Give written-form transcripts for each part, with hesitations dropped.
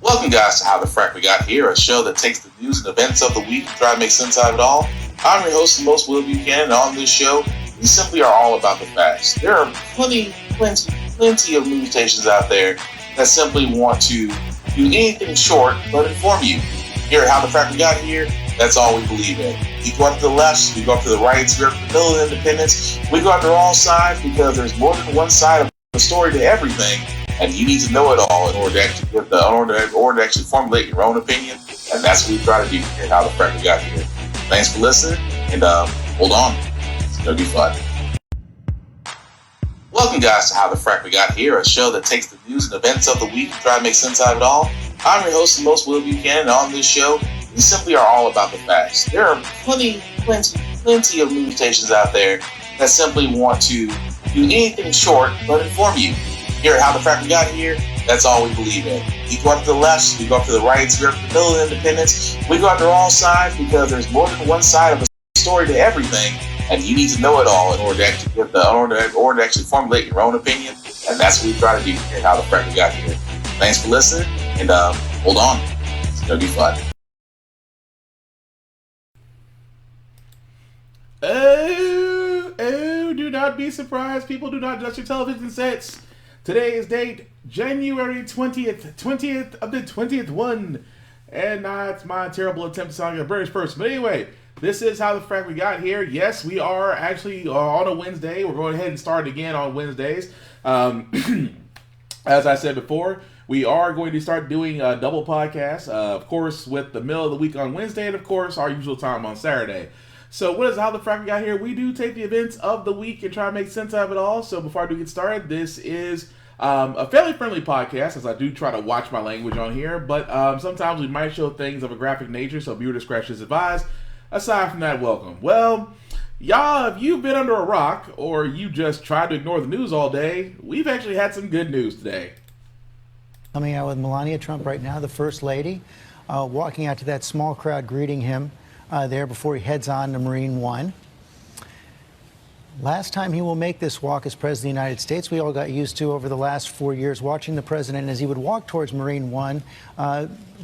Welcome, guys, to How the Frack We Got Here, a show that takes the news and events of the week and try to make sense out of it all. I'm your host, the most Will Buchanan, and on this show, we simply are all about the facts. There are plenty of news stations out there that simply want to do anything short but inform you. Here at How the Frack We Got Here, that's all we believe in. We go up to the left, we go up to the right, we go up to the middle of independence. We go after all sides because there's more than one side of the story to everything, and you need to know it all in order to actually formulate your own opinion. And that's what we try to do here at How the Frack We Got Here. Thanks for listening, and hold on, it's gonna be fun. Welcome, guys, to How the Frack We Got Here, a show that takes the news and events of the week and try to make sense out of it all. I'm your host, the most Will Buchanan, and on this show, we simply are all about the facts. There are plenty of news stations out there that simply want to do anything short but inform you. Here at How the Frack We Got Here, that's all we believe in. We go up to the left, we go up to the right, we go up to the middle of independence. We go after all sides because there's more than one side of a story to everything, and you need to know it all in order to actually formulate your own opinion. And that's what we try to do here at How the Frack We Got Here. Thanks for listening, and hold on, it's gonna be fun. Do not be surprised. People, do not adjust your television sets. Today's date, January 20th of the 20th one. And that's my terrible attempt to sound like a British person. But anyway, this is How the Frack We Got Here. Yes, we are actually on a Wednesday. We're going ahead and start again on Wednesdays. As I said before, we are going to start doing double podcasts. Of course, with the middle of the week on Wednesday, and of course, our usual time on Saturday. So what is How the Frack We Got Here? We do take the events of the week and try to make sense out of it all. So before I do get started, this is a fairly friendly podcast, as I do try to watch my language on here. But sometimes we might show things of a graphic nature, so viewer discretion is advised. Aside from that, welcome. Well, y'all, if you've been under a rock or you just tried to ignore the news all day, we've actually had some good news today. Coming out with Melania Trump right now, the First Lady, walking out to that small crowd greeting him there before he heads on to Marine One. Last time he will make this walk as President of the United States, we all got used to over the last 4 years watching the President as he would walk towards Marine One,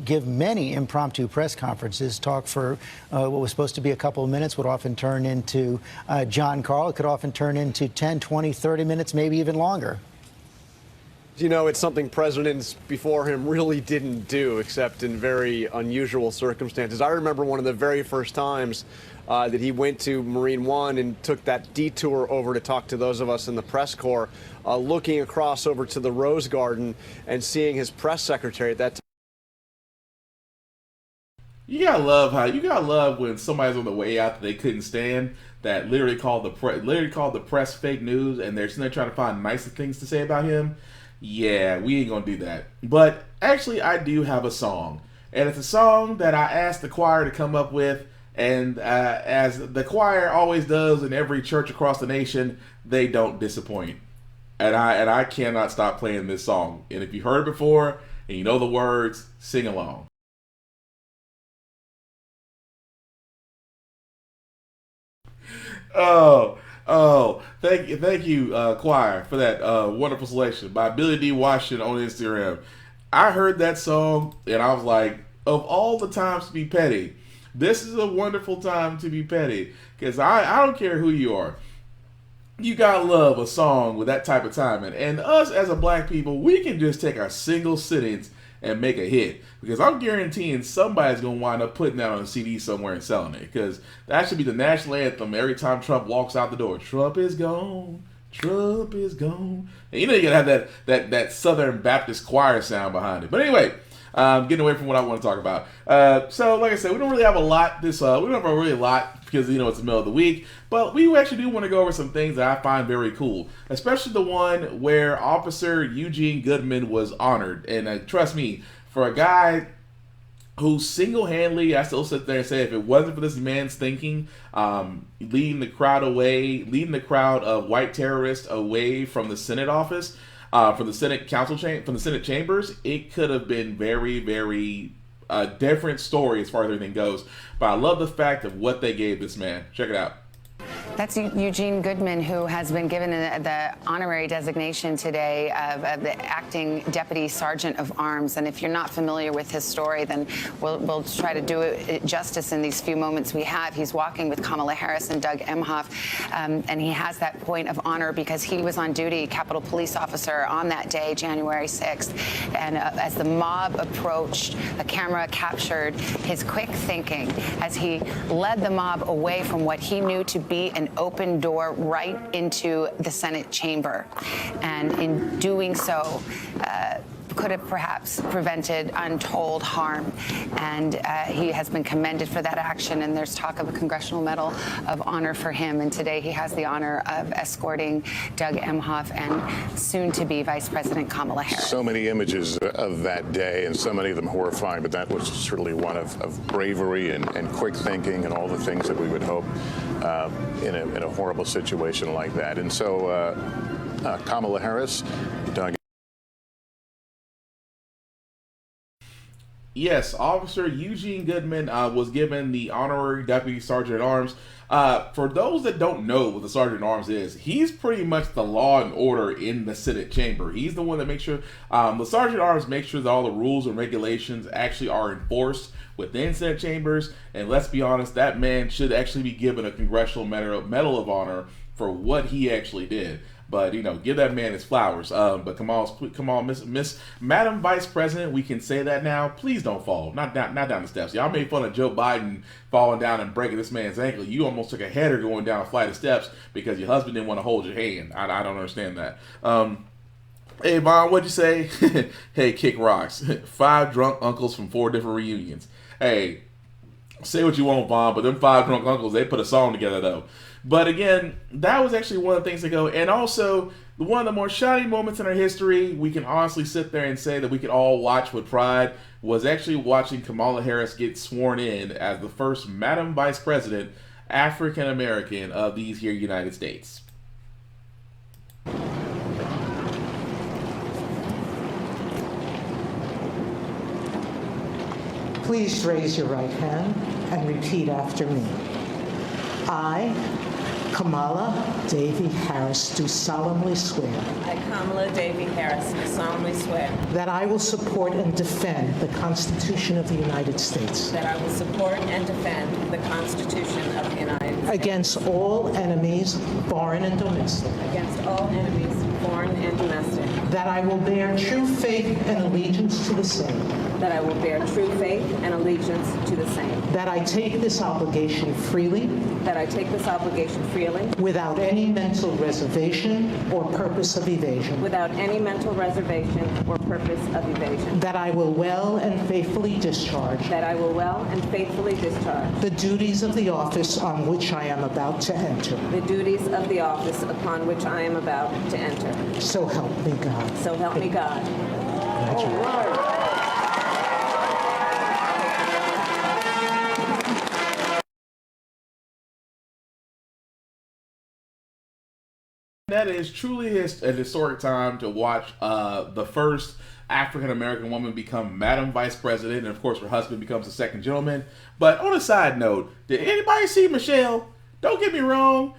give many impromptu press conferences, talk for what was supposed to be a couple of minutes, would often turn into John Carl. It could often turn into 10, 20, 30 minutes, maybe even longer. You know, it's something presidents before him really didn't do, except in very unusual circumstances. I remember one of the very first times that he went to Marine One and took that detour over to talk to those of us in the press corps, looking across over to the Rose Garden and seeing his press secretary at that time. You gotta love when somebody's on the way out that they couldn't stand, that literally called the press fake news, and they're sitting there trying to find nicer things to say about him. Yeah, we ain't gonna do that. But actually, I do have a song. And it's a song that I asked the choir to come up with. And as the choir always does in every church across the nation, they don't disappoint. And I cannot stop playing this song. And if you heard it before and you know the words, sing along. Thank you, choir, for that wonderful selection by Billy D. Washington on Instagram. I heard that song and I was like, of all the times to be petty, this is a wonderful time to be petty. Because I don't care who you are. You gotta love a song with that type of timing. And us as a black people, we can just take our single sittings and make a hit, because I'm guaranteeing somebody's gonna wind up putting that on a CD somewhere and selling it, because that should be the national anthem every time Trump walks out the door. Trump is gone, Trump is gone. And you know you gotta have that Southern Baptist choir sound behind it. But anyway, getting away from what I want to talk about. So like I said, we don't really have a lot we don't have a really lot because it's the middle of the week, but we actually do want to go over some things that I find very cool, especially the one where Officer Eugene Goodman was honored. And trust me, for a guy who single-handedly, I still sit there and say, if it wasn't for this man's thinking, leading the crowd of white terrorists away from the Senate office, from the Senate from the Senate chambers, it could have been very, very different story as far as everything goes. But I love the fact of what they gave this man. Check it out. That's Eugene Goodman, who has been given the honorary designation today of the acting deputy sergeant of arms. And if you're not familiar with his story, then we'll try to do it justice in these few moments we have. He's walking with Kamala Harris and Doug Emhoff, and he has that point of honor because he was on duty, Capitol Police officer, on that day, January 6th. And as the mob approached, the camera captured his quick thinking as he led the mob away from what he knew to be an open door right into the Senate chamber. And in doing so, could have perhaps prevented untold harm. And he has been commended for that action, and there's talk of a Congressional Medal of Honor for him. And today he has the honor of escorting Doug Emhoff and soon-to-be Vice President Kamala Harris. So many images of that day, and so many of them horrifying, but that was certainly one of bravery and quick thinking and all the things that we would hope in a horrible situation like that. And so Kamala Harris, Doug. Yes, Officer Eugene Goodman was given the honorary deputy sergeant at arms. For those that don't know what the sergeant at arms is, he's pretty much the law and order in the Senate chamber. He's the one that makes sure the sergeant at arms makes sure that all the rules and regulations actually are enforced within Senate chambers. And let's be honest, that man should actually be given a Congressional Medal of Honor for what he actually did. But, you know, give that man his flowers. But come on, Miss Madam Vice President, we can say that now. Please don't fall. Not down the steps. Y'all made fun of Joe Biden falling down and breaking this man's ankle. You almost took a header going down a flight of steps because your husband didn't want to hold your hand. I don't understand that. Hey, Vaughn, what'd you say? Hey, kick rocks. 5 drunk uncles from 4 different reunions. Hey, say what you want, Vaughn, but them 5 drunk uncles, they put a song together, though. But again, that was actually one of the things to go. And also, one of the more shining moments in our history, we can honestly sit there and say that we could all watch with pride, was actually watching Kamala Harris get sworn in as the first Madam Vice President, African American of these here United States. Please raise your right hand and repeat after me. I, Kamala Davy Harris, do solemnly swear. I, Kamala Davy Harris, do solemnly swear. That I will support and defend the Constitution of the United States. That I will support and defend the Constitution of the United States. Against all enemies, foreign and domestic. Against all enemies, foreign and domestic. That I will bear true faith and allegiance to the same. That I will bear true faith and allegiance to the same. That I take this obligation freely. That I take this obligation freely. Without any mental reservation or purpose of evasion. Without any mental reservation or purpose of evasion. That I will well and faithfully discharge. That I will well and faithfully discharge. The duties of the office on which I am about to enter. The duties of the office upon which I am about to enter. So help me God. So help me God. All right. That is truly a historic time to watch the first African American woman become Madam Vice President, and of course her husband becomes the second gentleman. But on a side note, did anybody see Michelle? Don't get me wrong,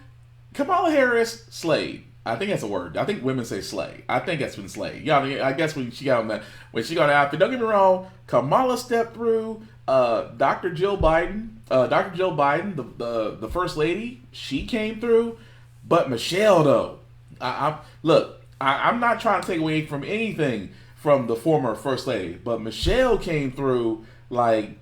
Kamala Harris slayed. I think that's a word. I think women say slay. I think that's been slay. Yeah, I guess when she got on that, when she got on the outfit. Don't get me wrong, Kamala stepped through. Dr. Jill Biden, the first lady, she came through. But Michelle, though, I'm not trying to take away from anything from the former First Lady, but Michelle came through, like,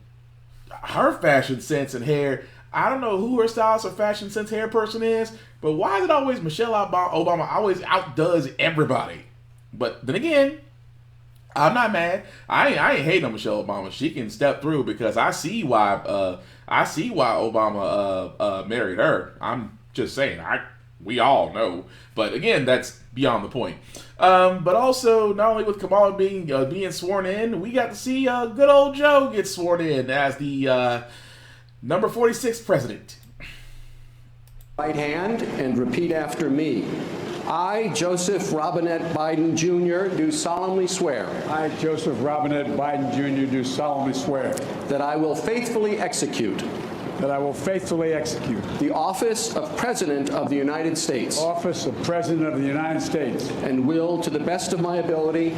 her fashion sense and hair. I don't know who her stylist or fashion sense hair person is, but why is it always Michelle Obama always outdoes everybody? But then again, I'm not mad. I ain't hating on Michelle Obama. She can step through because I see why Obama married her. I'm just saying, we all know. But again, that's beyond the point. But also, not only with Kamala being sworn in, we got to see good old Joe get sworn in as the number 46 president. Right hand and repeat after me. I, Joseph Robinette Biden Jr., do solemnly swear. I, Joseph Robinette Biden Jr., do solemnly swear. That I will faithfully execute. that I will faithfully execute the office of President of the United States. Office of President of the United States. And will, to the best of my ability,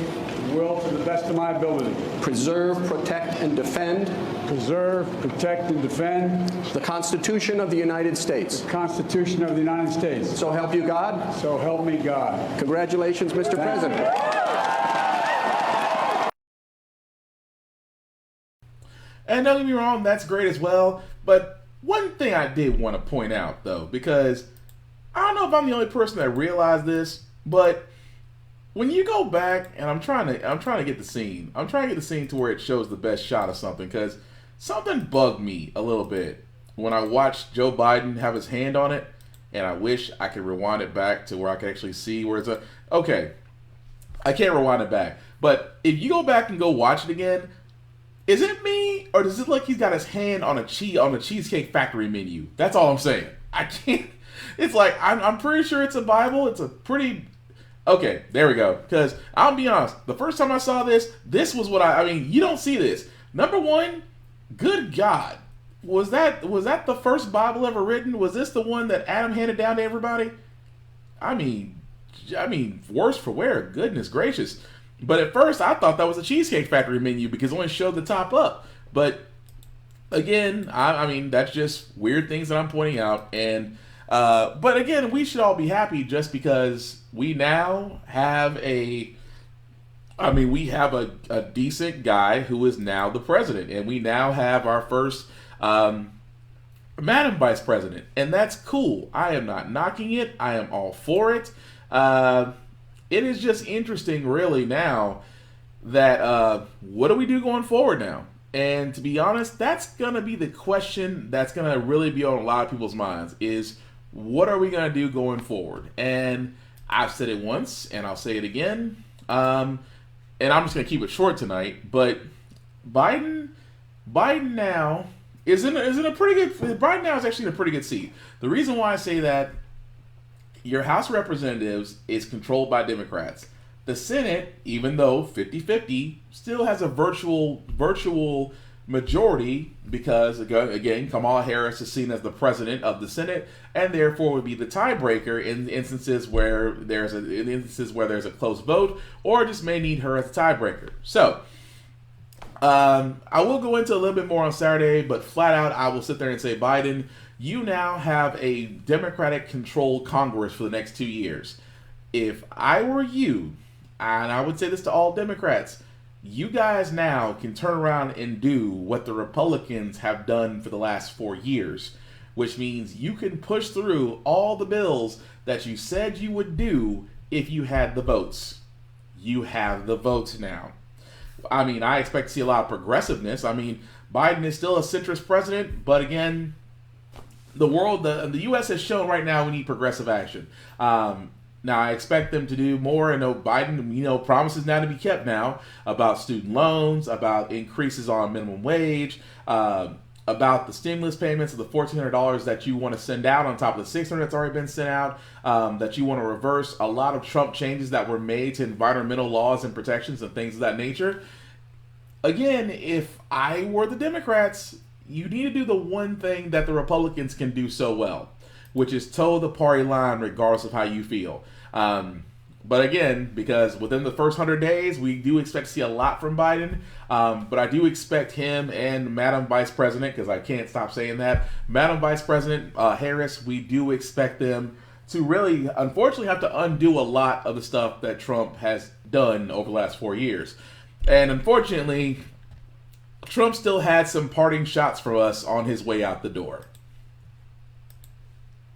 preserve, protect, and defend. Preserve, protect, and defend. The Constitution of the United States. The Constitution of the United States. So help you God. So help me God. Congratulations, Mr. President. And don't get me wrong, that's great as well. But one thing I did want to point out, though, because I don't know if I'm the only person that realized this, but when you go back, and I'm trying to get the scene. I'm trying to get the scene to where it shows the best shot of something, because something bugged me a little bit when I watched Joe Biden have his hand on it, and I wish I could rewind it back to where I could actually see where it's a. Okay, I can't rewind it back, but if you go back and go watch it again. Is it me, or does it look like he's got his hand on a Cheesecake Factory menu? That's all I'm saying. I can't. It's like I'm pretty sure it's a Bible. It's a pretty. Okay, there we go. Because I'll be honest, the first time I saw this was what I mean. You don't see this. Number one, good God, was that the first Bible ever written? Was this the one that Adam handed down to everybody? I mean, worse for wear. Goodness gracious. But at first, I thought that was a Cheesecake Factory menu because it only showed the top up. But again, I mean, that's just weird things that I'm pointing out. And but again, we should all be happy just because we now have we have a decent guy who is now the president, and we now have our first Madam Vice President, and that's cool. I am not knocking it. I am all for it. It is just interesting, really, now that what do we do going forward now? And to be honest, that's going to be the question that's going to really be on a lot of people's minds is what are we going to do going forward? And I've said it once, and I'll say it again, and I'm just going to keep it short tonight, but Biden now is in a pretty good, Biden now is actually in a pretty good seat. The reason why I say that, your House of Representatives is controlled by Democrats. The Senate, even though 50-50, still has a virtual majority because, again, Kamala Harris is seen as the president of the Senate and therefore would be the tiebreaker in instances where there's a close vote or just may need her as a tiebreaker. So, I will go into a little bit more on Saturday, but flat out, I will sit there and say, Biden, you now have a Democratic-controlled Congress for the next 2 years. If I were you, and I would say this to all Democrats, you guys now can turn around and do what the Republicans have done for the last 4 years, which means you can push through all the bills that you said you would do if you had the votes. You have the votes now. I mean, I expect to see a lot of progressiveness. I mean, Biden is still a centrist president, but again, the U.S. has shown right now we need progressive action. Now, I expect them to do more. I know Biden, promises now to be kept now about student loans, about increases on minimum wage, about the stimulus payments of the $1,400 that you want to send out on top of the $600 that's already been sent out, that you want to reverse a lot of Trump changes that were made to environmental laws and protections and things of that nature. Again, if I were the Democrats, you need to do the one thing that the Republicans can do so well, which is toe the party line regardless of how you feel. But again, because within the first 100 days, we do expect to see a lot from Biden. But I do expect him and Madam Vice President, because I can't stop saying that, Madam Vice President Harris, we do expect them to really, unfortunately, have to undo a lot of the stuff that Trump has done over the last 4 years. And unfortunately, Trump still had some parting shots for us on his way out the door.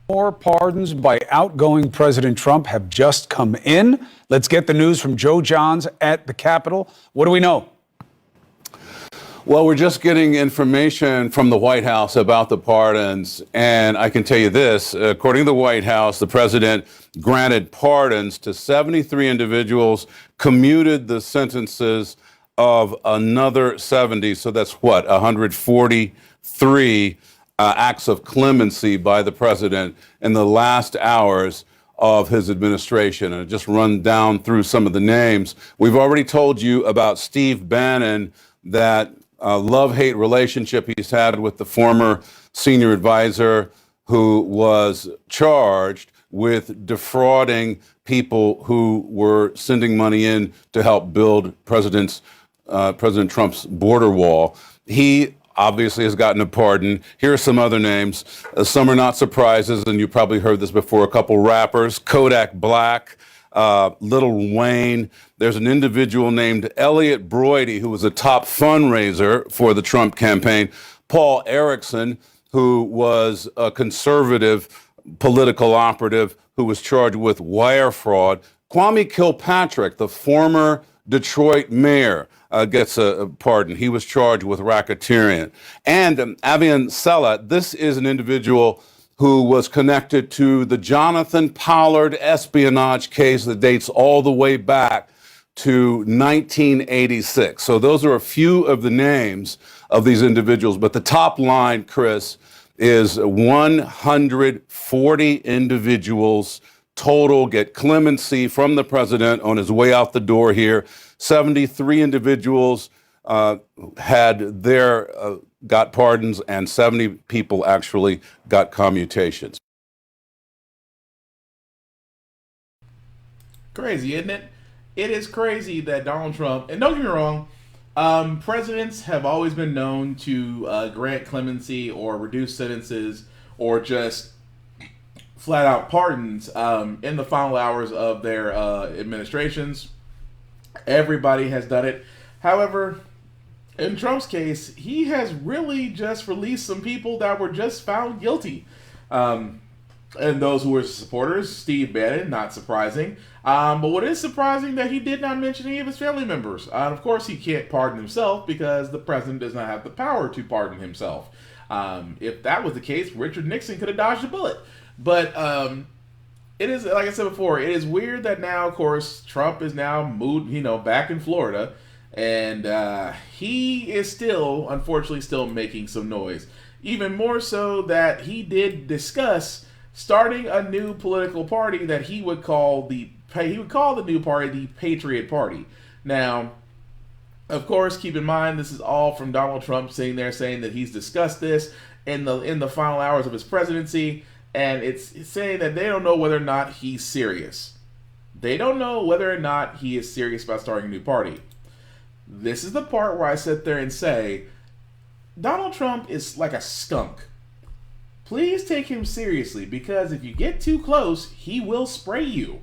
More pardons by outgoing President Trump have just come in. Let's get the news from Joe Johns at the Capitol. What do we know? Well, we're just getting information from the White House about the pardons. And I can tell you this, according to the White House, the president granted pardons to 73 individuals, commuted the sentences of another 70. So that's what, 143 acts of clemency by the president in the last hours of his administration. And just run down through some of the names. We've already told you about Steve Bannon, that love-hate relationship he's had with the former senior advisor who was charged with defrauding people who were sending money in to help build President Trump's border wall. He obviously has gotten a pardon. Here are some other names. Some are not surprises, and you probably heard this before. A couple rappers, Kodak Black, Lil Wayne. There's an individual named Elliot Broidy, who was a top fundraiser for the Trump campaign. Paul Erickson, who was a conservative political operative who was charged with wire fraud. Kwame Kilpatrick, the former Detroit mayor, gets a pardon. He was charged with racketeering. And Avian Sella, this is an individual who was connected to the Jonathan Pollard espionage case that dates all the way back to 1986. So those are a few of the names of these individuals. But the top line, Chris, is 140 individuals total get clemency from the president on his way out the door here. 73 individuals got pardons, and 70 people actually got commutations. Crazy, isn't it? It is crazy that Donald Trump, and don't get me wrong, presidents have always been known to grant clemency or reduce sentences or just flat out pardons in the final hours of their administrations. Everybody has done it. However, in Trump's case, he has really just released some people that were just found guilty. And those who were supporters, Steve Bannon, not surprising. But what is surprising that he did not mention any of his family members. Of course, he can't pardon himself because the president does not have the power to pardon himself. If that was the case, Richard Nixon could have dodged a bullet. But it is, like I said before, it is weird that now, of course, Trump is now moved, back in Florida. And he is still, unfortunately, still making some noise. Even more so that he did discuss starting a new political party that he would call the new party the Patriot Party. Now, of course, keep in mind this is all from Donald Trump sitting there saying that he's discussed this in the final hours of his presidency, and it's saying that they don't know whether or not he's serious. They don't know whether or not he is serious about starting a new party. This is the part where I sit there and say, Donald Trump is like a skunk. Please take him seriously, because if you get too close, he will spray you.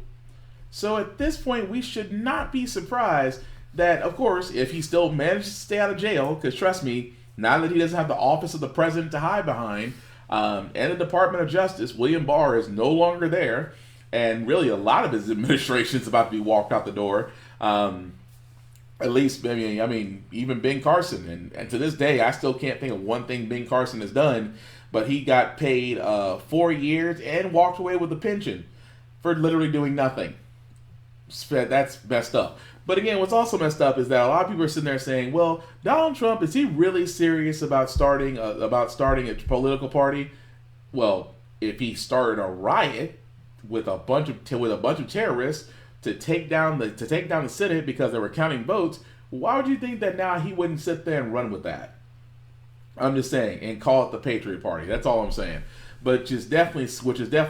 So at this point, we should not be surprised that, of course, if he still manages to stay out of jail, because trust me, now that he doesn't have the office of the president to hide behind, and the Department of Justice, William Barr is no longer there, and really a lot of his administration is about to be walked out the door. At least, I mean, even Ben Carson, and to this day, I still can't think of one thing Ben Carson has done, but he got paid 4 years and walked away with a pension for literally doing nothing. That's messed up. But again, what's also messed up is that a lot of people are sitting there saying, well, Donald Trump, is he really serious about starting a political party? Well, if he started a riot with a bunch of terrorists to take down the Senate because they were counting votes, why would you think that now he wouldn't sit there and run with that? I'm just saying, and call it the Patriot Party. That's all I'm saying. Which is definitely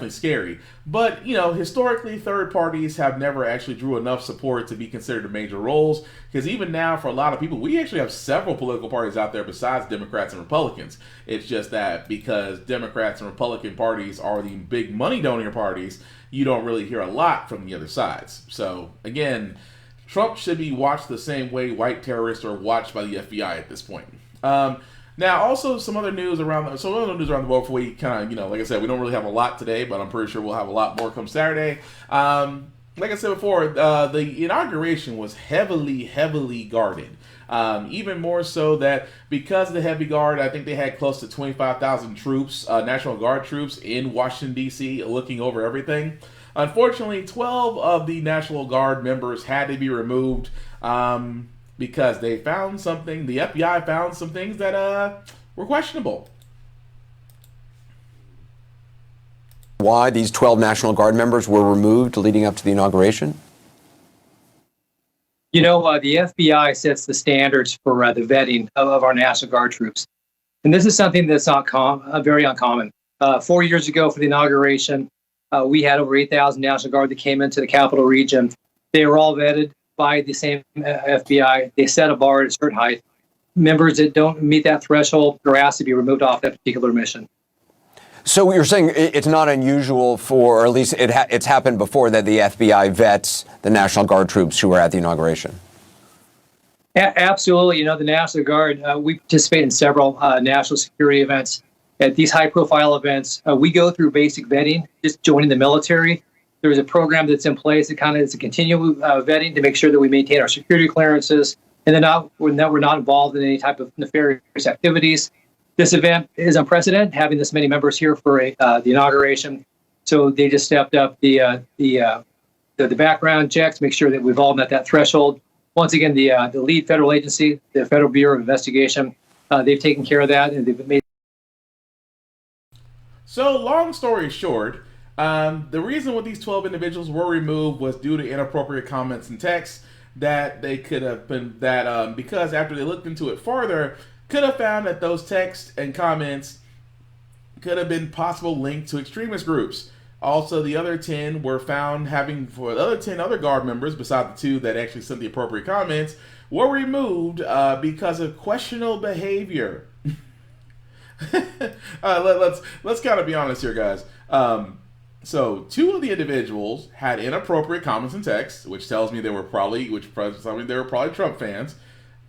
scary. But, historically, third parties have never actually drew enough support to be considered major roles. Because even now, for a lot of people, we actually have several political parties out there besides Democrats and Republicans. It's just that because Democrats and Republican parties are the big money donor parties, you don't really hear a lot from the other sides. So, again, Trump should be watched the same way white terrorists are watched by the FBI at this point. Now, also some other news around the world for we kind of, like I said, we don't really have a lot today, but I'm pretty sure we'll have a lot more come Saturday. Like I said before, the inauguration was heavily guarded. Even more so that because of the heavy guard, I think they had close to 25,000 troops, National Guard troops in Washington, D.C. looking over everything. Unfortunately, 12 of the National Guard members had to be removed because they found something, the FBI found some things that were questionable. Why these 12 National Guard members were removed leading up to the inauguration? The FBI sets the standards for the vetting of our National Guard troops. And this is something that's not very uncommon. 4 years ago for the inauguration, we had over 8,000 National Guard that came into the capital region. They were all vetted by the same FBI. They set a bar at a certain height. Members that don't meet that threshold are asked to be removed off that particular mission. So you're saying it's not unusual or at least it's happened before, that the FBI vets the National Guard troops who were at the inauguration? Absolutely. The National Guard, we participate in several national security events. At these high-profile events, we go through basic vetting, just joining the military. There's a program that's in place that kind of is a continual vetting to make sure that we maintain our security clearances and that we're not involved in any type of nefarious activities. This event is unprecedented, having this many members here for the inauguration. So they just stepped up the background checks, make sure that we've all met that threshold. Once again, the lead federal agency, the Federal Bureau of Investigation, they've taken care of that, and they've made. So, long story short, the reason why these 12 individuals were removed was due to inappropriate comments and texts that they could have been, because after they looked into it further, could have found that those texts and comments could have been possible linked to extremist groups. Also, the other 10 were found for the other 10 other Guard members, beside the 2 that actually sent the appropriate comments, were removed because of questionable behavior. Let's kind of be honest here, guys. So 2 of the individuals had inappropriate comments and texts, which tells me they were probably Trump fans.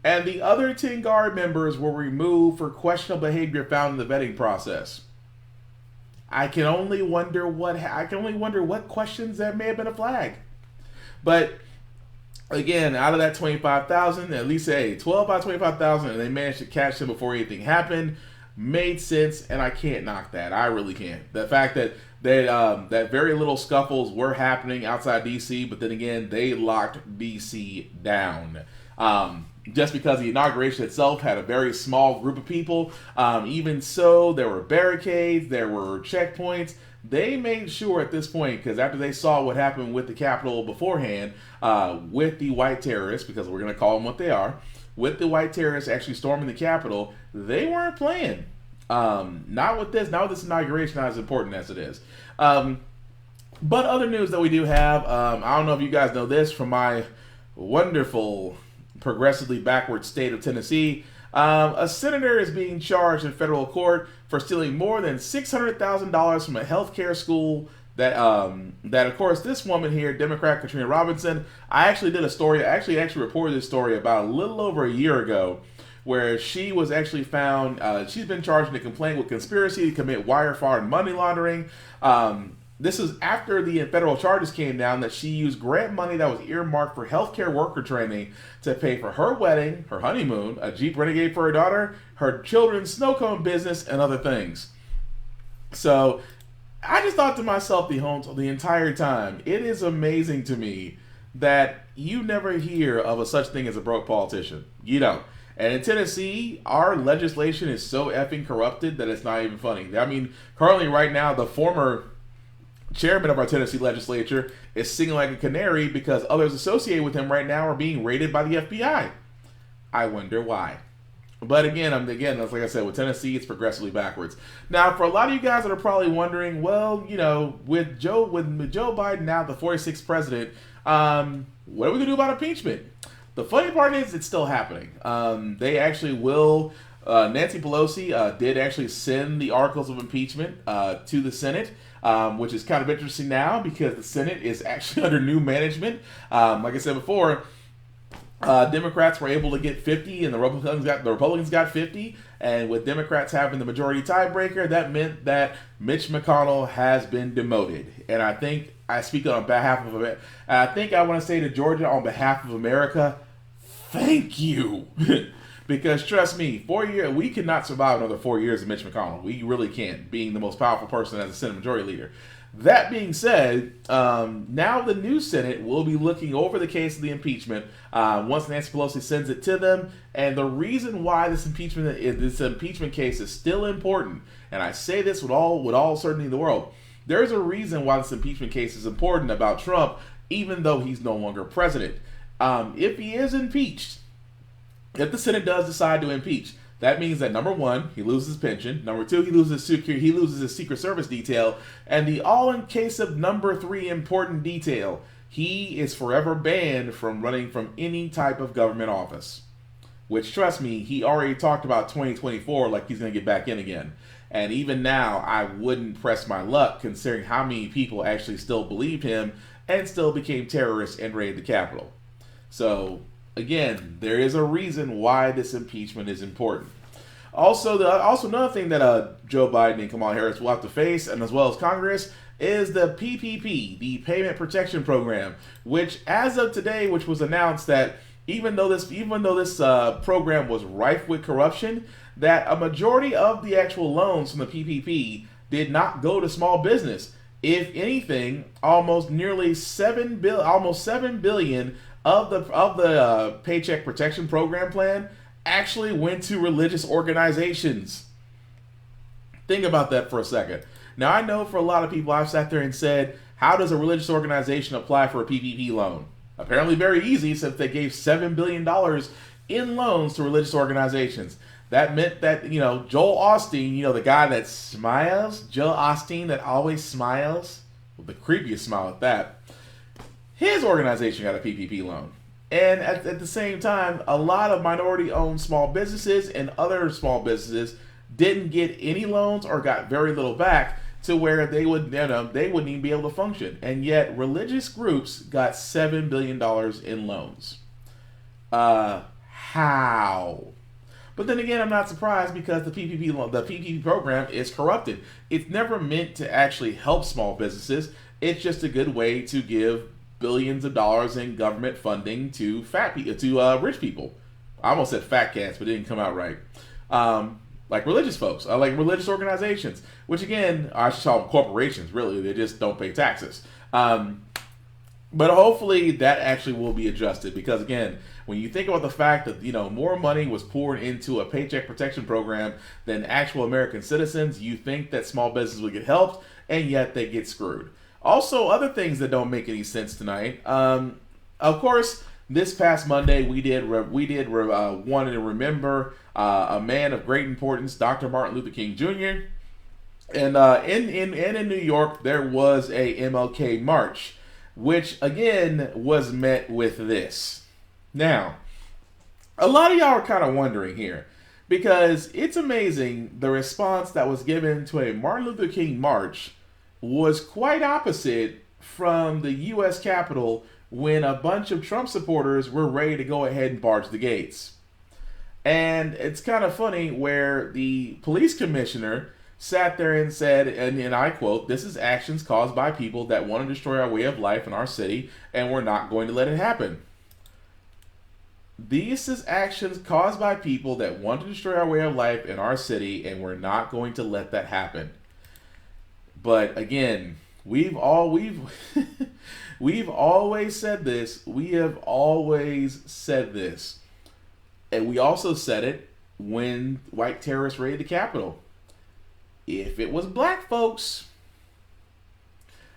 And the other 10 Guard members were removed for questionable behavior found in the vetting process. I can only wonder what questions that may have been a flag. But again, out of that 25,000, at least 12 out of 25,000, and they managed to catch them before anything happened, made sense, and I can't knock that. I really can't. The fact that that very little scuffles were happening outside DC, but then again, they locked DC down. Just because the inauguration itself had a very small group of people. Even so, there were barricades, there were checkpoints. They made sure at this point, because after they saw what happened with the Capitol beforehand, with the white terrorists, because we're going to call them what they are, with the white terrorists actually storming the Capitol, they weren't playing. Not with this inauguration, not as important as it is. But other news that we do have, I don't know if you guys know this from my wonderful progressively backward state of Tennessee. A senator is being charged in federal court for stealing more than $600,000 from a healthcare school that of course this woman here, Democrat Katrina Robinson, I actually did a story, actually reported this story about a little over a year ago, where she was actually found, she's been charged in a complaint with conspiracy to commit wire fraud and money laundering. This is after the federal charges came down that she used grant money that was earmarked for healthcare worker training to pay for her wedding, her honeymoon, a Jeep Renegade for her daughter, her children's snow cone business, and other things. So I just thought to myself the entire time, it is amazing to me that you never hear of a such thing as a broke politician. You don't. And in Tennessee, our legislation is so effing corrupted that it's not even funny. I mean, currently right now, the former chairman of our Tennessee legislature is singing like a canary because others associated with him right now are being raided by the FBI. I wonder why. But again, like I said, with Tennessee, it's progressively backwards. Now, for a lot of you guys that are probably wondering, well, with Joe Biden now the 46th president, what are we gonna do about impeachment? The funny part is it's still happening. They actually will. Nancy Pelosi did actually send the articles of impeachment to the Senate. Which is kind of interesting now because the Senate is actually under new management. Like I said before, Democrats were able to get 50 and the Republicans got 50. And with Democrats having the majority tiebreaker, that meant that Mitch McConnell has been demoted. And I think I speak on behalf of it. I think I want to say to Georgia on behalf of America, thank you. Because trust me, 4 years, we cannot survive another 4 years of Mitch McConnell. We really can't, being the most powerful person as a Senate Majority Leader. That being said, now the new Senate will be looking over the case of the impeachment once Nancy Pelosi sends it to them. And the reason why this impeachment case is still important, and I say this with all certainty in the world, there's a reason why this impeachment case is important about Trump, even though he's no longer president. If he is impeached, if the Senate does decide to impeach, that means that number one, he loses his pension. Number two, he loses his Secret Service detail. And the all-inclusive number three important detail, he is forever banned from running from any type of government office. Which, trust me, he already talked about 2024 like he's going to get back in again. And even now, I wouldn't press my luck considering how many people actually still believed him and still became terrorists and raided the Capitol. So, again, there is a reason why this impeachment is important. Also, another thing that Joe Biden and Kamala Harris will have to face, and as well as Congress, is the PPP, the Payment Protection Program, which, as of today, which was announced that even though this program was rife with corruption, that a majority of the actual loans from the PPP did not go to small business. If anything, almost $7 billion of the Paycheck Protection Program plan actually went to religious organizations. Think about that for a second. Now, I know for a lot of people, I've sat there and said, how does a religious organization apply for a PPP loan? Apparently very easy, since they gave $7 billion in loans to religious organizations. That meant that, Joel Osteen, the guy that smiles, Joel Osteen that always smiles, with the creepiest smile at that, his organization got a PPP loan. And at the same time, a lot of minority-owned small businesses and other small businesses didn't get any loans or got very little back to where they wouldn't even be able to function. And yet, religious groups got $7 billion in loans. How? But then again, I'm not surprised because the PPP program is corrupted. It's never meant to actually help small businesses. It's just a good way to give billions of dollars in government funding to rich people. I almost said fat cats, but it didn't come out right. Like religious folks, like religious organizations, which again, I should call them corporations, really. They just don't pay taxes. But hopefully that actually will be adjusted because again, when you think about the fact that, more money was poured into a paycheck protection program than actual American citizens, you think that small businesses would get helped, and yet they get screwed. Also, other things that don't make any sense tonight. Of course, this past Monday, we did want to remember a man of great importance, Dr. Martin Luther King Jr. And in New York, there was a MLK march, which again was met with this. Now, a lot of y'all are kind of wondering here, because it's amazing the response that was given to a Martin Luther King march was quite opposite from the U.S. Capitol when a bunch of Trump supporters were ready to go ahead and barge the gates. And it's kind of funny where the police commissioner sat there and said, and I quote, "This is actions caused by people that want to destroy our way of life in our city, and we're not going to let it happen." This is actions caused by people that want to destroy our way of life in our city, and we're not going to let that happen. But again, we've always said this. We have always said this. And we also said it when white terrorists raided the Capitol. If it was black folks,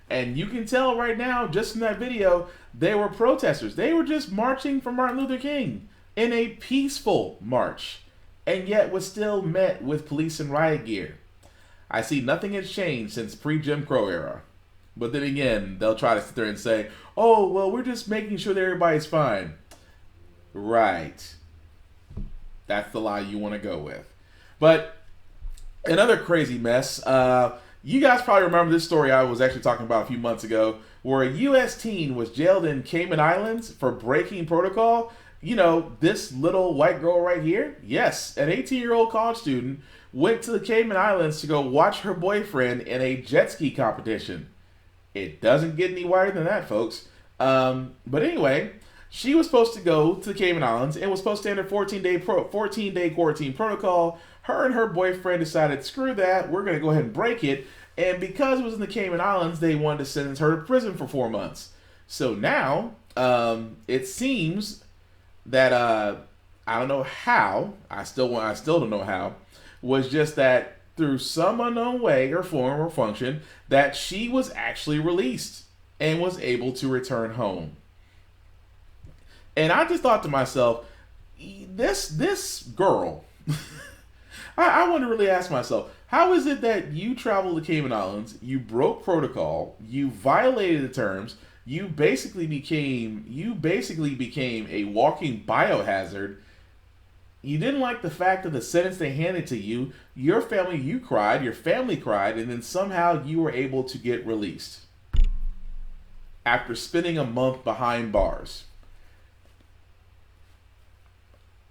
and you can tell right now, just in that video, they were protesters. They were just marching for Martin Luther King in a peaceful march, and yet was still met with police and riot gear. I see nothing has changed since pre-Jim Crow era. But then again, they'll try to sit there and say, "Oh, well, we're just making sure that everybody's fine." Right. That's the lie you want to go with. But another crazy mess. You guys probably remember this story I was actually talking about a few months ago, where a U.S. teen was jailed in Cayman Islands for breaking protocol. This little white girl right here, yes, an 18-year-old college student went to the Cayman Islands to go watch her boyfriend in a jet ski competition. It doesn't get any wider than that, folks. But anyway, she was supposed to go to the Cayman Islands and was supposed to enter 14-day quarantine protocol. Her and her boyfriend decided, screw that, we're going to go ahead and break it. And because it was in the Cayman Islands, they wanted to sentence her to prison for 4 months. So now, it seems that, I don't know how, I still don't know how, was just that through some unknown way or form or function, that she was actually released and was able to return home. And I just thought to myself, this girl, I want to really ask myself, how is it that you traveled to Cayman Islands, you broke protocol, you violated the terms, you basically became a walking biohazard. You didn't like the fact of the sentence they handed to you. Your family cried, and then somehow you were able to get released after spending a month behind bars.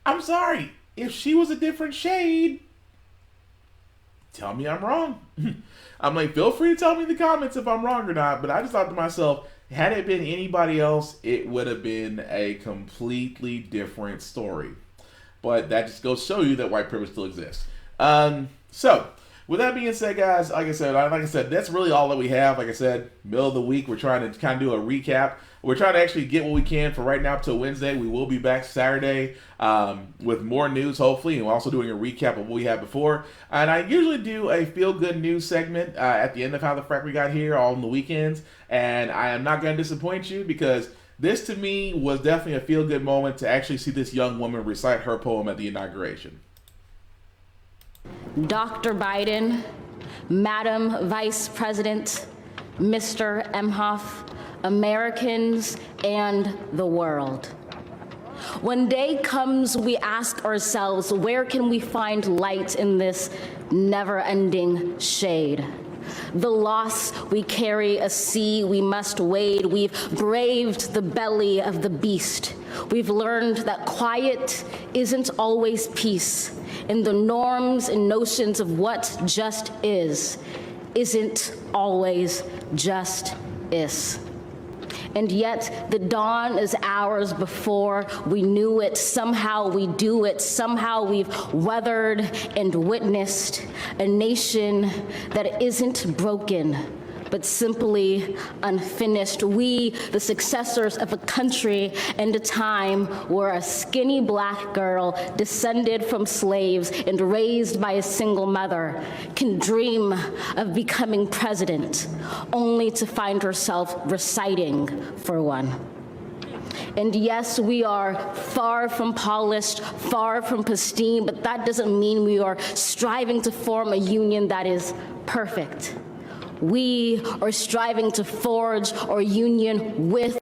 I'm sorry, if she was a different shade, tell me I'm wrong. I'm like, feel free to tell me in the comments if I'm wrong or not, but I just thought to myself, had it been anybody else, it would have been a completely different story. But that just goes to show you that white privilege still exists. So, with that being said, guys, like I said, that's really all that we have. Like I said, middle of the week, we're trying to kind of do a recap. We're trying to actually get what we can for right now up till Wednesday. We will be back Saturday with more news, hopefully, and we're also doing a recap of what we had before. And I usually do a feel-good news segment at the end of How the Frack We Got Here on the weekends. And I am not going to disappoint you because this, to me, was definitely a feel-good moment to actually see this young woman recite her poem at the inauguration. Dr. Biden, Madam Vice President, Mr. Emhoff, Americans, and the world. When day comes, we ask ourselves, where can we find light in this never-ending shade? The loss we carry, a sea we must wade. We've braved the belly of the beast. We've learned that quiet isn't always peace, and the norms and notions of what just isn't always just is. And yet the dawn is hours before we knew it. Somehow we do it. Somehow we've weathered and witnessed a nation that isn't broken, but simply unfinished. We, the successors of a country and a time where a skinny black girl descended from slaves and raised by a single mother can dream of becoming president, only to find herself reciting for one. And yes, we are far from polished, far from pristine, but that doesn't mean we are striving to form a union that is perfect. We are striving to forge our union with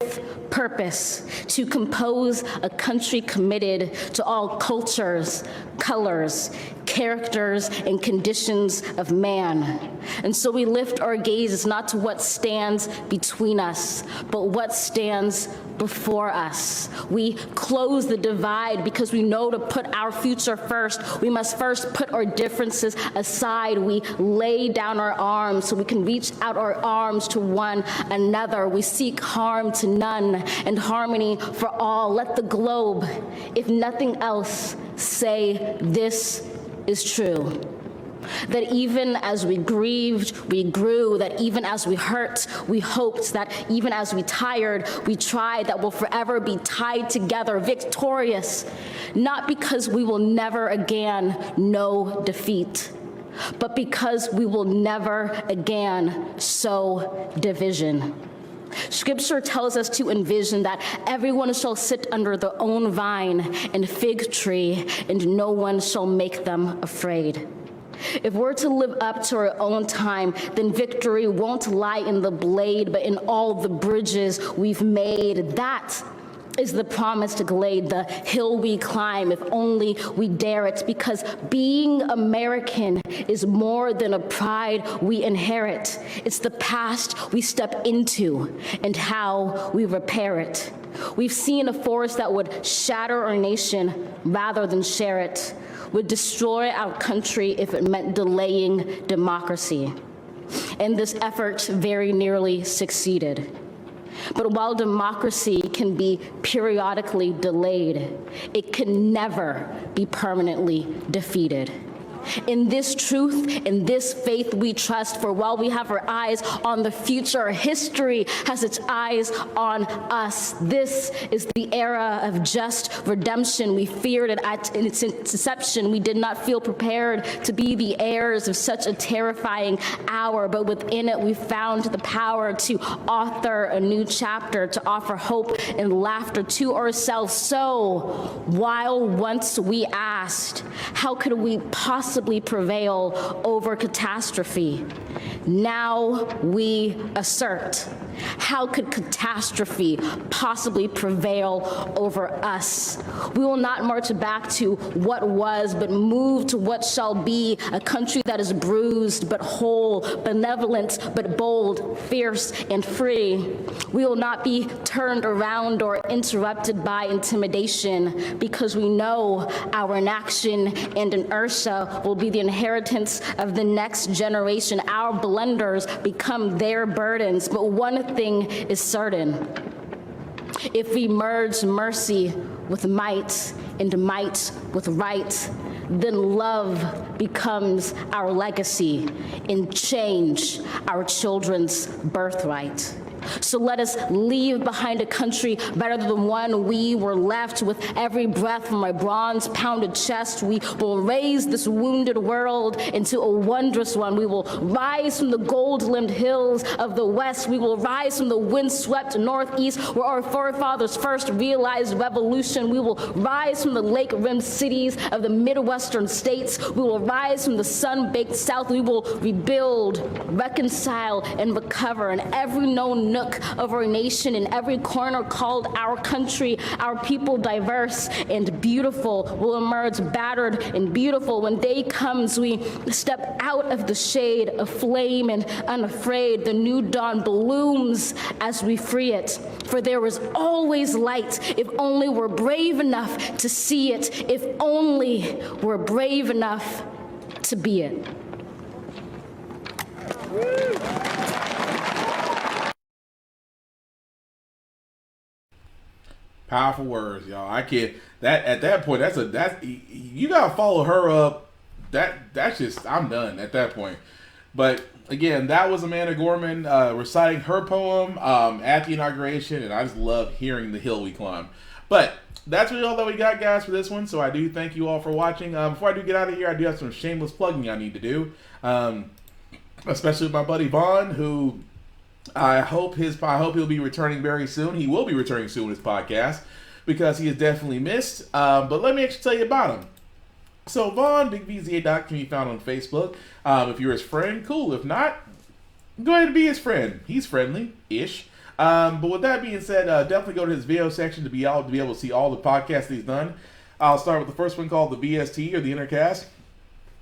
purpose, to compose a country committed to all cultures, colors, characters, and conditions of man. And so we lift our gaze not to what stands between us, but what stands before us. We close the divide because we know to put our future first, we must first put our differences aside. We lay down our arms so we can reach out our arms to one another. We seek harm to none and harmony for all. Let the globe, if nothing else, say this is true. That even as we grieved, we grew. That even as we hurt, we hoped. That even as we tired, we tried. That we'll forever be tied together, victorious. Not because we will never again know defeat, but because we will never again sow division. Scripture tells us to envision that everyone shall sit under their own vine and fig tree, and no one shall make them afraid. If we're to live up to our own time, then victory won't lie in the blade, but in all the bridges we've made. That is the promised glade, the hill we climb, if only we dare it, because being American is more than a pride we inherit. It's the past we step into and how we repair it. We've seen a force that would shatter our nation rather than share it, would destroy our country if it meant delaying democracy. And this effort very nearly succeeded. But while democracy can be periodically delayed, it can never be permanently defeated. In this truth, in this faith we trust, for while we have our eyes on the future, history has its eyes on us. This is the era of just redemption. We feared it in its inception. We did not feel prepared to be the heirs of such a terrifying hour, but within it we found the power to author a new chapter, to offer hope and laughter to ourselves. So, while once we asked, how could we possibly prevail over catastrophe? Now we assert, how could catastrophe possibly prevail over us? We will not march back to what was, but move to what shall be, a country that is bruised but whole, benevolent but bold, fierce and free. We will not be turned around or interrupted by intimidation, because we know our inaction and inertia will be the inheritance of the next generation. Our blunders become their burdens, but one thing is certain. If we merge mercy with might and might with right, then love becomes our legacy and change our children's birthright. So let us leave behind a country better than the one we were left. With every breath from my bronze-pounded chest, we will raise this wounded world into a wondrous one. We will rise from the gold-limbed hills of the West. We will rise from the wind-swept Northeast, where our forefathers first realized revolution. We will rise from the lake-rimmed cities of the Midwestern states. We will rise from the sun-baked South. We will rebuild, reconcile, and recover in every known nook of our nation, in every corner called our country. Our people, diverse and beautiful, will emerge battered and beautiful. When day comes, we step out of the shade, aflame and unafraid. The new dawn blooms as we free it. For there is always light, if only we're brave enough to see it, if only we're brave enough to be it. Powerful words, y'all. I can't. That at that point, that's you gotta follow her up. That's just, I'm done at that point. But again, that was Amanda Gorman reciting her poem at the inauguration, and I just love hearing the hill we climb. But that's really all that we got, guys, for this one. So I do thank you all for watching. Before I do get out of here, I do have some shameless plugging I need to do, especially with my buddy Vaughn, who I hope he'll be returning very soon. He will be returning soon with his podcast, because he is definitely missed. But let me actually tell you about him. So Vaughn, Big VZA Doc, can be found on Facebook. If you're his friend, cool. If not, go ahead and be his friend. He's friendly-ish. But with that being said, definitely go to his video section to be able to see all the podcasts he's done. I'll start with the first one called the BST, or the Intercast.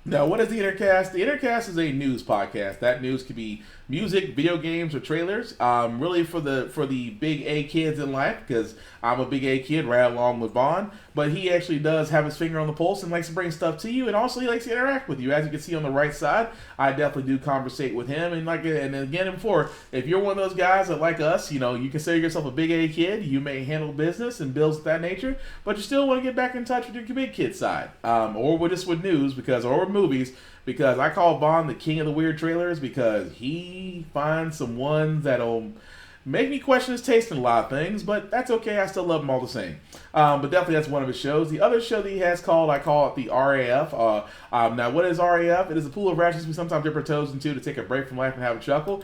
Now, what is the Intercast? The Intercast is a news podcast. That news could be music, video games, or trailers. Really for the big A kids in life, because I'm a big A kid right along with Vaughn. But he actually does have his finger on the pulse and likes to bring stuff to you, and also he likes to interact with you. As you can see on the right side, I definitely do conversate with him. And again, before, if you're one of those guys that, like us, you consider yourself a big A kid, you may handle business and bills of that nature, but you still want to get back in touch with your big kid side, or with news, or movies, because I call Vaughn the king of the weird trailers, because he finds some ones that'll make me question his taste in a lot of things, but that's okay. I still love him all the same. But definitely that's one of his shows. The other show that he has I call it the RAF. Now, what is RAF? It is a pool of rashes we sometimes dip our toes into to take a break from life and have a chuckle.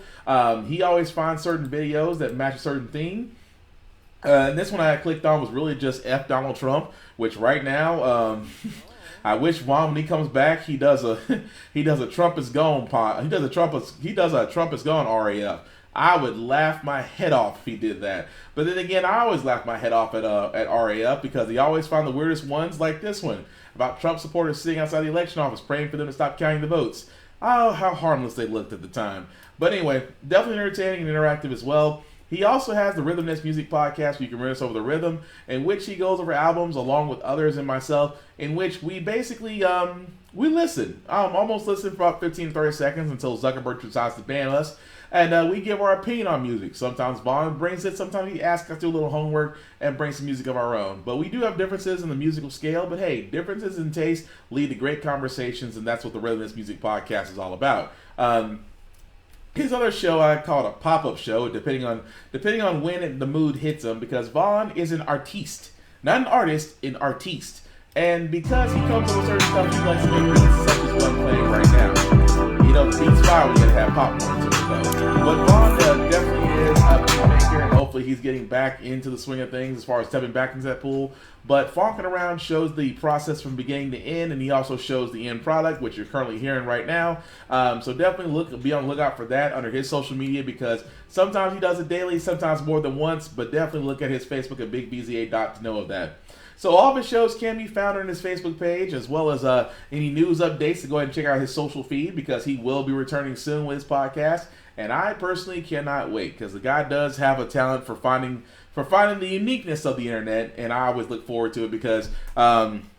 He always finds certain videos that match a certain theme. And this one I clicked on was really just F Donald Trump, which right now, I wish Vaughn, when he comes back, he does a Trump is gone pod. He does a Trump is gone RAF. I would laugh my head off if he did that. But then again, I always laugh my head off at RAF, because he always found the weirdest ones, like this one about Trump supporters sitting outside the election office praying for them to stop counting the votes. Oh, how harmless they looked at the time. But anyway, definitely entertaining and interactive as well. He also has the Rhythmness Music Podcast, where you can reminisce over the rhythm, in which he goes over albums along with others and myself, in which we basically we listen. Almost listen for about 15, 30 seconds until Zuckerberg decides to ban us. And we give our opinion on music. Sometimes Vaughn brings it, sometimes he asks us to do a little homework and bring some music of our own. But we do have differences in the musical scale, but hey, differences in taste lead to great conversations, and that's what the Rhythmless Music Podcast is all about. His other show, I call it a pop-up show, depending on when the mood hits him, because Vaughn is an artiste. Not an artist, an artiste. And because he comes up with certain stuff, he likes to make beats such as what I'm playing right now. You know, the beats fire when you have popcorn to it, though. But Vaughn definitely is a beat maker, and hopefully he's getting back into the swing of things as far as stepping back into that pool. But Fonkin' Around shows the process from beginning to end, and he also shows the end product, which you're currently hearing right now. So definitely be on the lookout for that under his social media, because sometimes he does it daily, sometimes more than once, but definitely look at his Facebook at BigBZA to know of that. So all of his shows can be found on his Facebook page, as well as any news updates. So go ahead and check out his social feed, because he will be returning soon with his podcast. And I personally cannot wait, because the guy does have a talent for finding the uniqueness of the internet, and I always look forward to it, because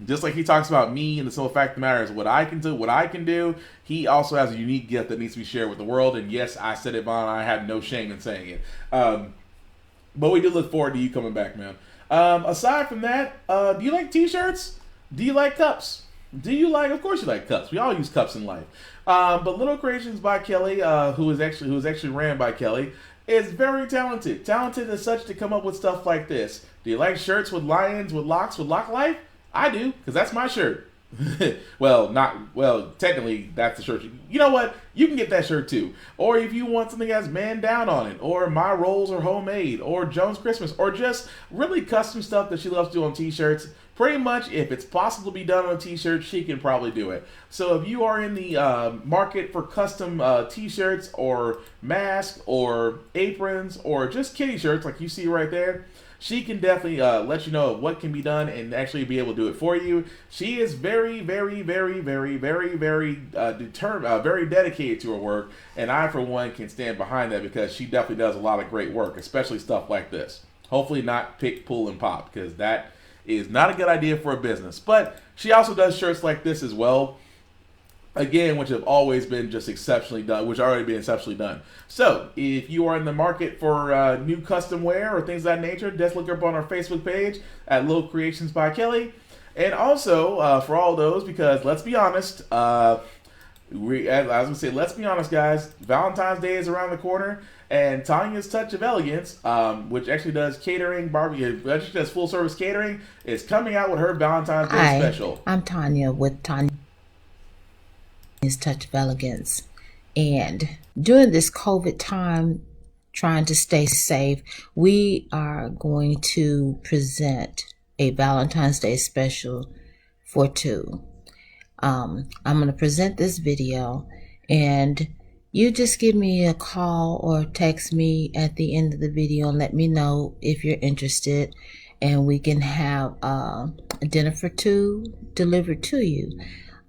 just like he talks about me and the simple fact of the matter is what I can do, he also has a unique gift that needs to be shared with the world. And yes, I said it, Vaughn. I have no shame in saying it. But we do look forward to you coming back, man. Aside from that, do you like t-shirts? Do you like cups? Of course you like cups. We all use cups in life. But Little Creations by Kelly, who is actually ran by Kelly, is very talented. Talented as such to come up with stuff like this. Do you like shirts with lions, with locks, with lock life? I do, because that's my shirt. Technically that's the shirt. You know what? You can get that shirt too. Or if you want something that has Man Down on it, or My Rolls Are Homemade, or Jones Christmas, or just really custom stuff that she loves to do on t-shirts, pretty much if it's possible to be done on a t-shirt, she can probably do it. So if you are in the market for custom t-shirts, or masks, or aprons, or just kitty shirts like you see right there, she can definitely let you know what can be done and actually be able to do it for you. She is very, very, very, very, very, very determined, very dedicated to her work, and I, for one, can stand behind that, because she definitely does a lot of great work, especially stuff like this. Hopefully not pick, pull, and pop, because that is not a good idea for a business. But she also does shirts like this as well, again, which have always been just exceptionally done, which already been exceptionally done. So if you are in the market for new custom wear or things of that nature, just look up on our Facebook page at Little Creations by Kelly. And also for all those, because let's be honest, let's be honest, guys, Valentine's Day is around the corner, and Tanya's Touch of Elegance, which actually does catering, barbecue, actually does full service catering, is coming out with her Valentine's Day special. I'm Tanya with Tanya's Touch of Elegance, and during this COVID time, trying to stay safe, we are going to present a Valentine's Day special for two. I'm going to present this video, and you just give me a call or text me at the end of the video and let me know if you're interested, and we can have a dinner for two delivered to you.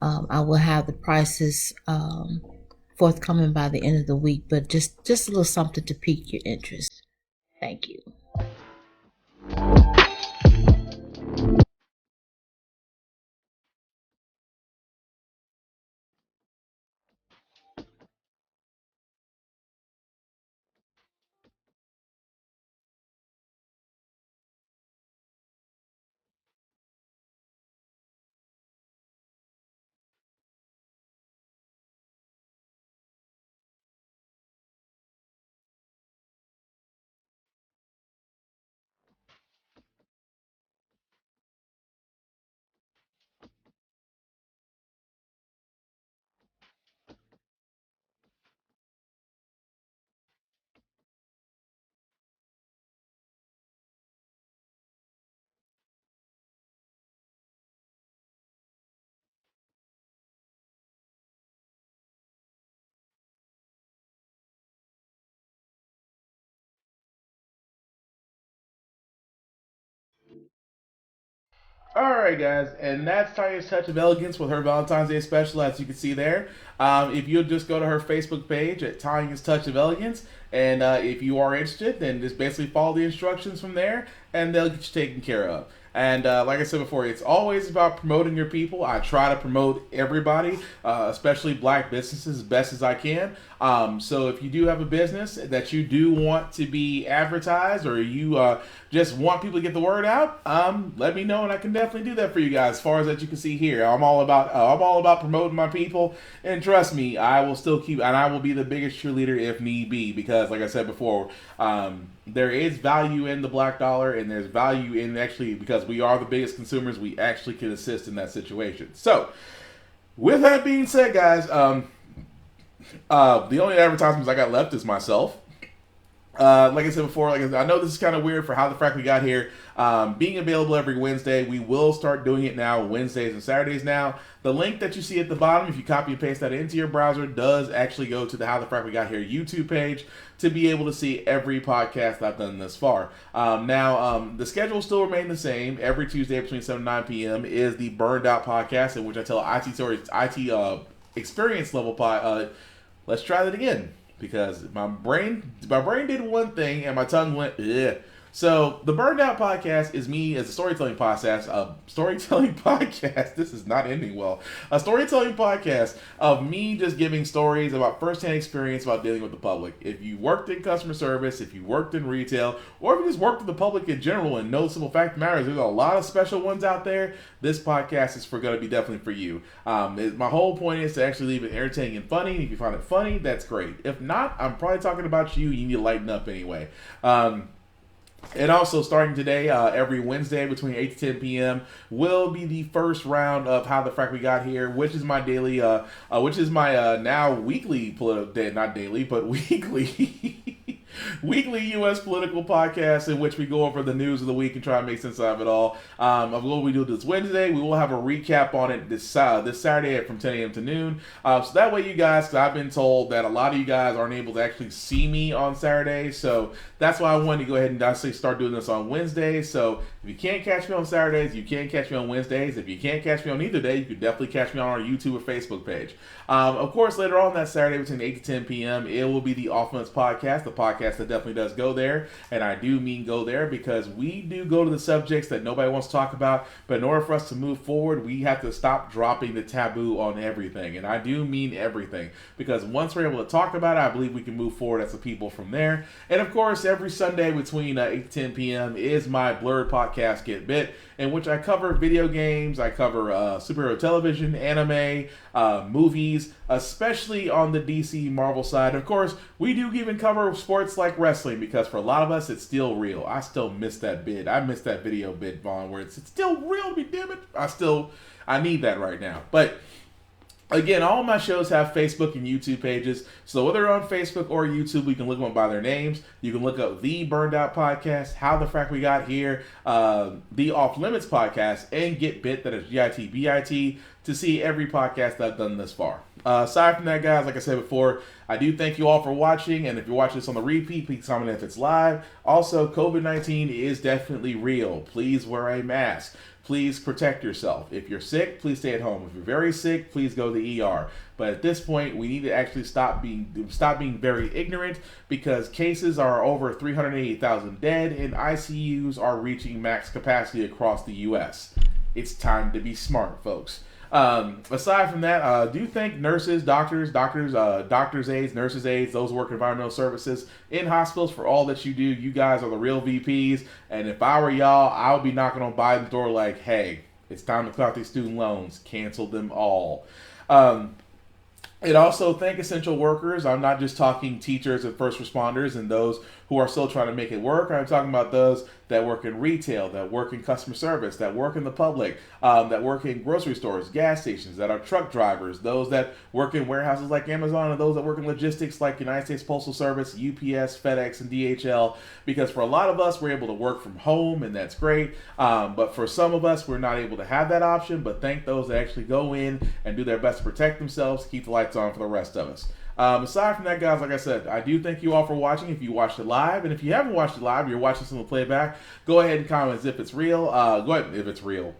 I will have the prices forthcoming by the end of the week, but just a little something to pique your interest. Thank you. Alright, guys, and that's Tanya's Touch of Elegance with her Valentine's Day special, as you can see there. If you'll just go to her Facebook page at Tanya's Touch of Elegance, and if you are interested, then just basically follow the instructions from there, and they'll get you taken care of. And like I said before, it's always about promoting your people. I try to promote everybody, especially black businesses, as best as I can. So if you do have a business that you do want to be advertised, or you just want people to get the word out, let me know, and I can definitely do that for you guys. As far as that you can see here, I'm all about promoting my people, and trust me, I will still keep, and I will be the biggest cheerleader if need be, because like I said before, there is value in the black dollar, and there's value in actually, because we are the biggest consumers, we actually can assist in that situation. So, with that being said, guys, the only advertisements I got left is myself. Like I said before, I know this is kind of weird for How the Frack We Got Here being available every Wednesday. We will start doing it now Wednesdays and Saturdays now. The link that you see at the bottom, if you copy and paste that into your browser, does actually go to the How the Frack We Got Here YouTube page to be able to see every podcast I've done thus far. The schedule still remains the same. Every Tuesday between 7 and 9 p.m. is the Burned Out podcast, in which I tell IT experience level let's try that again, because my brain did one thing and my tongue went, ugh. So the Burned Out podcast is me as a storytelling podcast. This is not ending well. A storytelling podcast of me just giving stories about firsthand experience about dealing with the public. If you worked in customer service, if you worked in retail, or if you just worked with the public in general and know simple fact of the matter is there's a lot of special ones out there, this podcast is going to be definitely for you. My whole point is to actually leave it entertaining and funny. And if you find it funny, that's great. If not, I'm probably talking about you. You need to lighten up anyway. And also, starting today, every Wednesday between 8 to 10 p.m. will be the first round of How the Frack We Got Here, which is my daily, now weekly, not daily, but weekly U.S. political podcast in which we go over the news of the week and try to make sense of it all. Of what we do this Wednesday, we will have a recap on it this Saturday from 10 a.m. to noon. So that way you guys, because I've been told that a lot of you guys aren't able to actually see me on Saturday, so that's why I wanted to go ahead and actually start doing this on Wednesdays. So if you can't catch me on Saturdays, you can catch me on Wednesdays. If you can't catch me on either day, you can definitely catch me on our YouTube or Facebook page. Of course, later on that Saturday between 8 to 10 p.m., it will be the Off Limits podcast, the podcast that definitely does go there. And I do mean go there because we do go to the subjects that nobody wants to talk about. But in order for us to move forward, we have to stop dropping the taboo on everything. And I do mean everything. Because once we're able to talk about it, I believe we can move forward as a people from there. And of course, every Sunday between 8 to 10 p.m. is my Blurred podcast, Get Bit, in which I cover video games, I cover superhero television, anime, movies, especially on the DC Marvel side. Of course, we do even cover sports like wrestling, because for a lot of us, it's still real. I still miss that bit. I miss that video bit, Vaughn, where it's still real to me, damn it. I need that right now. But again, all my shows have Facebook and YouTube pages. So whether they're on Facebook or YouTube, you can look them up by their names. You can look up The Burned Out Podcast, How the Frack We Got Here, The Off Limits Podcast, and Get Bit, that is GITBIT, to see every podcast that I've done thus far. Aside from that, guys, like I said before, I do thank you all for watching. And if you're watching this on the repeat, please comment if it's live. Also, COVID-19 is definitely real. Please wear a mask. Please protect yourself. If you're sick, please stay at home. If you're very sick, please go to the ER. But at this point, we need to actually stop being very ignorant, because cases are over 380,000 dead and ICUs are reaching max capacity across the U.S. It's time to be smart, folks. Aside from that, I do thank nurses, doctors aides, nurses aides, those who work in environmental services in hospitals for all that you do. You guys are the real VPs, and if I were y'all, I would be knocking on Biden's door like, hey, it's time to clear out these student loans. Cancel them all. And also thank essential workers. I'm not just talking teachers and first responders and those who are still trying to make it work. I'm talking about those that work in retail, that work in customer service, that work in the public, that work in grocery stores, gas stations, that are truck drivers, those that work in warehouses like Amazon, and those that work in logistics like United States Postal Service, UPS, FedEx, and DHL. Because for a lot of us, we're able to work from home, and that's great. But for some of us, we're not able to have that option. But thank those that actually go in and do their best to protect themselves, keep the lights on for the rest of us. Aside from that, guys, like I said, I do thank you all for watching. If you watched it live, and if you haven't watched it live, you're watching some of the playback, go ahead and comment if it's real. Go ahead if it's real.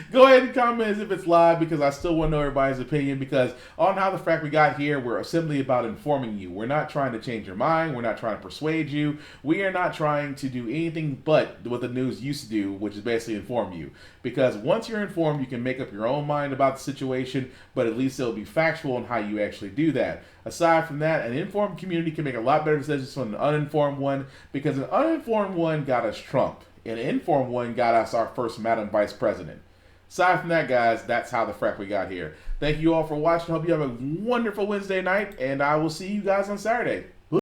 Go ahead and comment as if it's live, because I still want to know everybody's opinion, because on How the Frack We Got Here, we're simply about informing you. We're not trying to change your mind. We're not trying to persuade you. We are not trying to do anything but what the news used to do, which is basically inform you. Because once you're informed, you can make up your own mind about the situation, but at least it'll be factual on how you actually do that. Aside from that, an informed community can make a lot better decisions than an uninformed one, because an uninformed one got us Trump. An informed one got us our first Madam Vice President. Aside from that, guys, that's how the frack we got here. Thank you all for watching. Hope you have a wonderful Wednesday night, and I will see you guys on Saturday.